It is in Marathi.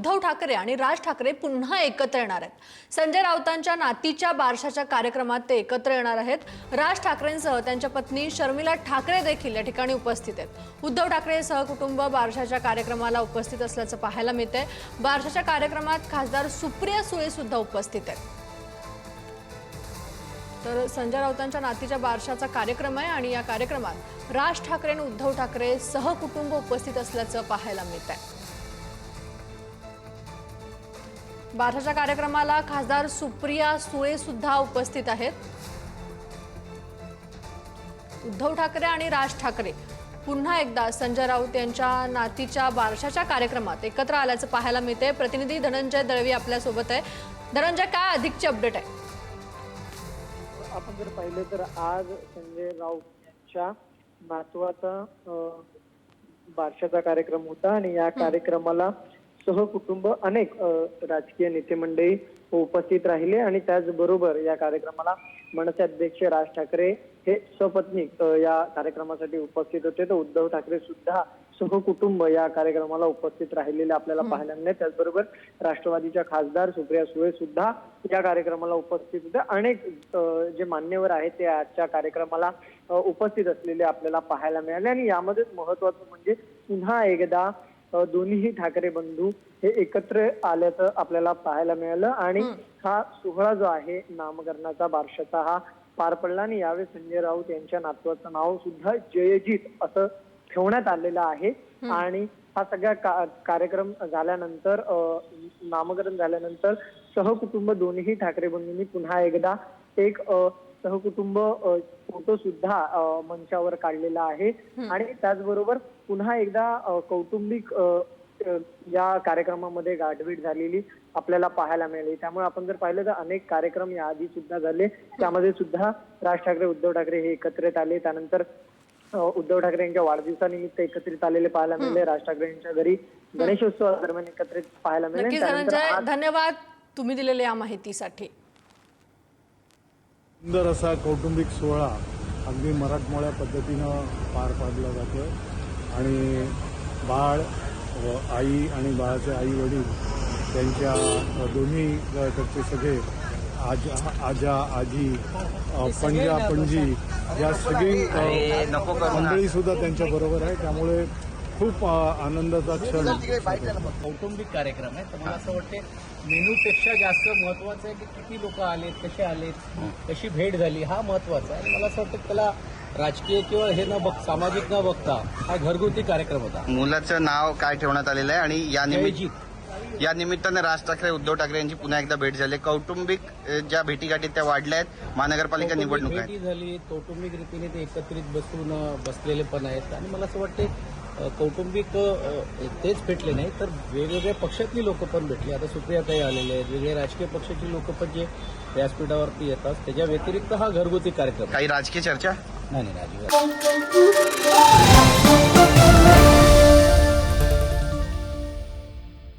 उद्धव ठाकरे आणि राज ठाकरे पुन्हा एकत्र येणार आहेत। संजय राऊतांच्या नातीच्या बारशाच्या कार्यक्रमात ते एकत्र येणार आहेत। राज ठाकरेंसह त्यांच्या पत्नी शर्मिला ठाकरे देखील या ठिकाणी उपस्थित आहेत। उद्धव ठाकरे सहकुटुंब बारशाच्या कार्यक्रमाला उपस्थित असल्याचं पाहायला मिळतंय। बारशाच्या कार्यक्रमात खासदार सुप्रिया सुळे सुद्धा उपस्थित आहेत। तर संजय राऊतांच्या नातीच्या बारशाचा कार्यक्रम आहे आणि या कार्यक्रमात राज ठाकरे आणि उद्धव ठाकरे सहकुटुंब उपस्थित असल्याचं पाहायला मिळत आहे। बारशाच्या कार्यक्रमाला खासदार सुप्रिया सुळे सुद्धा उपस्थित आहेत। उद्धव ठाकरे आणि राज ठाकरे पुन्हा एकदा संजय राऊत यांच्या नातीच्या बारशाच्या कार्यक्रमात एकत्र आल्याचं पाहायला मिळते। प्रतिनिधी धनंजय दळवी आपल्या सोबत आहे। धनंजय, काय अधिकची अपडेट आहे? आपण जर पाहिलं तर आज संजय राऊत यांच्या नातवाचा बारशाचा कार्यक्रम होता आणि या कार्यक्रमाला सहकुटुंब अनेक राजकीय नेते मंडळी उपस्थित राहिले आणि त्याचबरोबर या कार्यक्रमाला मनसे अध्यक्ष राज ठाकरे हे सपत्नीक या कार्यक्रमासाठी उपस्थित होते। तर उद्धव ठाकरे सुद्धा सहकुटुंब या कार्यक्रमाला उपस्थित राहिलेले आपल्याला पाहायला मिळाले। त्याचबरोबर राष्ट्रवादीच्या खासदार सुप्रिया सुळे सुद्धा या कार्यक्रमाला उपस्थित होते। अनेक जे मान्यवर आहेत ते आजच्या कार्यक्रमाला उपस्थित असलेले आपल्याला पाहायला मिळाले आणि यामध्ये महत्वाचं म्हणजे पुन्हा एकदा दोन्ही ठाकरे बंधू हे एकत्र आल्याचं आपल्याला पाहायला मिळालं आणि हा सोहळा जो आहे नामकरणाचा बारशाचा हा पार पडला आणि यावेळी संजय राऊत यांच्या नातवाचं नाव सुद्धा जयजित असं ठेवण्यात आलेलं आहे। आणि हा सगळा कार्यक्रम झाल्यानंतर नामकरण झाल्यानंतर सहकुटुंब दोन्ही ठाकरे बंधूंनी पुन्हा एकदा एक सहकुटुंब फोटो सुद्धा मंचावर काढलेला आहे आणि त्याचबरोबर पुन्हा एकदा कौटुंबिक या कार्यक्रमामध्ये गाठभेट झालेली आपल्याला पाहायला मिळाली। त्यामुळे आपण जर पाहिलं तर अनेक कार्यक्रम याआधी सुद्धा झाले, त्यामध्ये सुद्धा राज ठाकरे उद्धव ठाकरे हे एकत्रित आले। त्यानंतर उद्धव ठाकरे यांच्या वाढदिवसानिमित्त एकत्रित आलेले पाहायला मिळाले। राज ठाकरे यांच्या घरी गणेशोत्सवादरम्यान एकत्रित पाहायला मिळाले। धन्यवाद तुम्ही दिलेल्या या माहितीसाठी। सुंदर असा कौटुंबिक सोहळा अगदी मराठमोळ्या पद्धतीनं पार पाडला जातोय आणि बाळ आई आणि बाळाचे आई वडील त्यांच्या दोन्ही कडचे सगळे आजा आजी पणजा पणजी या सगळी मंडळी सुद्धा त्यांच्या बरोबर आहे। त्यामुळे खूप आनंदाचा क्षण कौटुंबिक कार्यक्रम आहे। तर मला असं वाटते मेनूपेक्षा जास्त महत्वाचं आहे की किती लोक आलेत, कसे आलेत, कशी भेट झाली हा महत्वाचा आहे। आणि मला असं वाटतं त्याला राजकीय किंवा हे न सामाजिक न बघता हा घरगुती कार्यक्रम होता। मुलाचं नाव काय ठेवण्यात आलेलं आहे आणि या निमित्तानं राज ठाकरे उद्धव ठाकरे यांची पुन्हा एकदा भेट झाली। कौटुंबिक ज्या भेटीगाठी त्या वाढल्या आहेत। महानगरपालिका निवडणूक भेटी झाली, कौटुंबिक रीतीने ते एकत्रित बसलेले पण आहेत आणि मला असं वाटते कौटुंबिक तेच भेटले नाही तर वेगवेगळ्या पक्षातली लोक पण भेटली। आता सुप्रियाताई आलेले आहेत, वेगळे राजकीय पक्षाची लोक पण जे व्यासपीठावरती येतात त्याच्या व्यतिरिक्त हा घरगुती कार्यक्रम। काही राजकीय चर्चा नाही राजीव